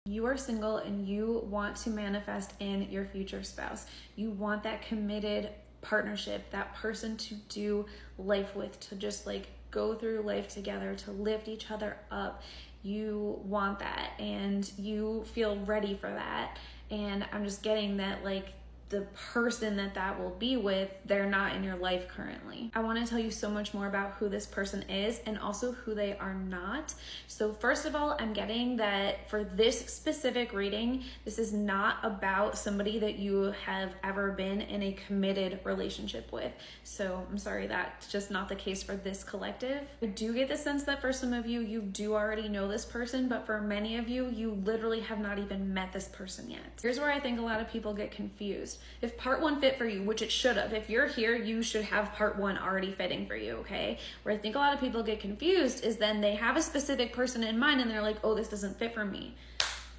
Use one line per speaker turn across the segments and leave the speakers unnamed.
You are single and you want to manifest in your future spouse. You want that committed partnership, that person to do life with, to just like go through life together, to lift each other up. You want that and you feel ready for that. And I'm just getting that like the person that will be with, they're not in your life currently. I want to tell you so much more about who this person is and also who they are not. So first of all, I'm getting that for this specific reading, this is not about somebody that you have ever been in a committed relationship with. So I'm sorry, that's just not the case for this collective. I do get the sense that for some of you, you do already know this person, but for many of you, you literally have not even met this person yet. Here's where I think a lot of people get confused. If part 1 fit for you, which it should have, if you're here, you should have part 1 already fitting for you, okay? Where I think a lot of people get confused is then they have a specific person in mind and they're like, oh, this doesn't fit for me.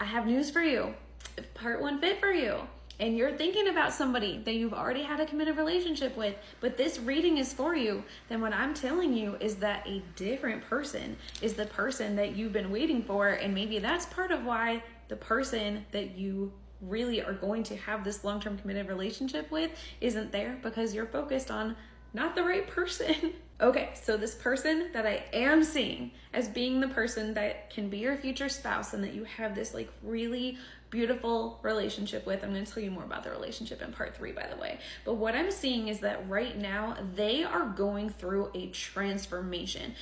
I have news for you. If part 1 fit for you and you're thinking about somebody that you've already had a committed relationship with, but this reading is for you, then what I'm telling you is that a different person is the person that you've been waiting for. And maybe that's part of why the person that you really are going to have this long-term committed relationship with isn't there, because you're focused on not the right person. Okay, so this person that I am seeing as being the person that can be your future spouse and that you have this like really beautiful relationship with, I'm going to tell you more about the relationship in part 3, by the way. But what I'm seeing is that right now they are going through a transformation.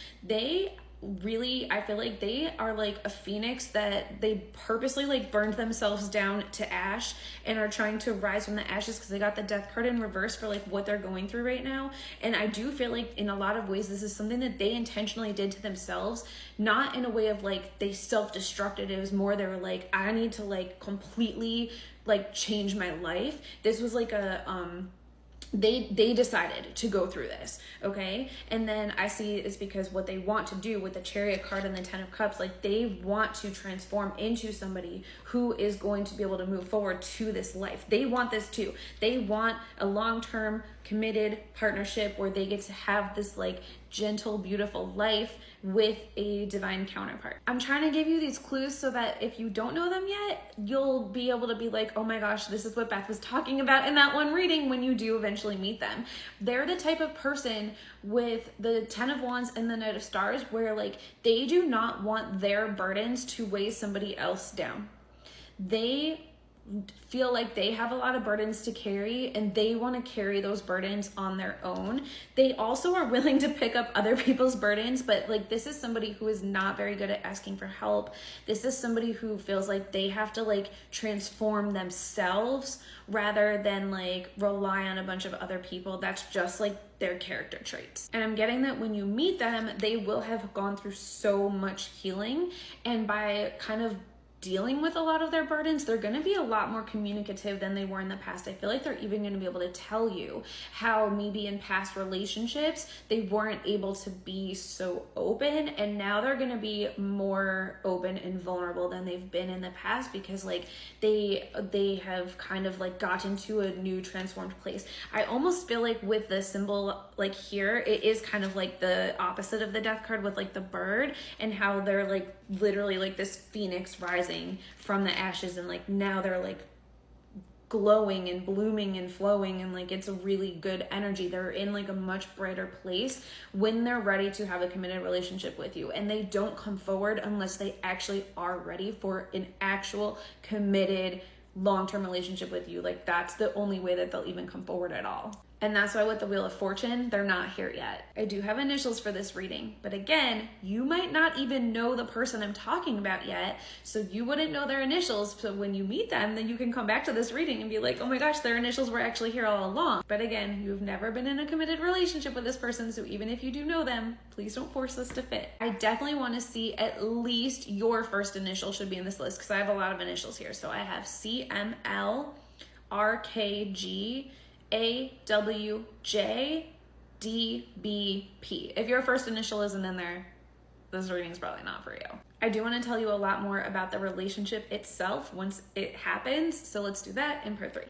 I feel like they are like a phoenix that they purposely like burned themselves down to ash and are trying to rise from the ashes because they got the death card in reverse for like what they're going through right now. And I do feel like in a lot of ways this is something that they intentionally did to themselves, not in a way of like they self-destructed. It was more they were like, I need to like completely like change my life. This was like a they decided to go through this, okay? And then I see it's because what they want to do with the Chariot card and the 10 of Cups, like they want to transform into somebody who is going to be able to move forward to this life. They want this too. They want a long-term committed partnership where they get to have this like gentle, beautiful life with a divine counterpart. I'm trying to give you these clues so that if you don't know them yet, you'll be able to be like, oh my gosh, this is what Beth was talking about in that one reading when you do eventually meet them. They're the type of person with the 10 of Wands and the Knight of Stars where like they do not want their burdens to weigh somebody else down. They feel like they have a lot of burdens to carry and they want to carry those burdens on their own. They also are willing to pick up other people's burdens, but like this is somebody who is not very good at asking for help. This is somebody who feels like they have to like transform themselves rather than like rely on a bunch of other people. That's just like their character traits. And I'm getting that when you meet them, they will have gone through so much healing, and by kind of dealing with a lot of their burdens, they're going to be a lot more communicative than they were in the past. I feel like they're even going to be able to tell you how maybe in past relationships they weren't able to be so open, and now they're going to be more open and vulnerable than they've been in the past because like they have kind of like gotten to a new transformed place. I almost feel like with the symbol like here, it is kind of like the opposite of the death card with like the bird and how they're like literally like this phoenix rising from the ashes, and like now they're like glowing and blooming and flowing, and like it's a really good energy. They're in like a much brighter place when they're ready to have a committed relationship with you, and they don't come forward unless they actually are ready for an actual committed long-term relationship with you. Like that's the only way that they'll even come forward at all. And that's why with the Wheel of Fortune, they're not here yet. I do have initials for this reading, but again, you might not even know the person I'm talking about yet, so you wouldn't know their initials. So when you meet them, then you can come back to this reading and be like, oh my gosh, their initials were actually here all along. But again, you've never been in a committed relationship with this person, so even if you do know them, please don't force this to fit. I definitely want to see at least your first initial should be in this list because I have a lot of initials here. So I have CML, RKG, AWJ, DBP. If your first initial isn't in there, this reading's probably not for you. I do want to tell you a lot more about the relationship itself once it happens, so let's do that in part 3.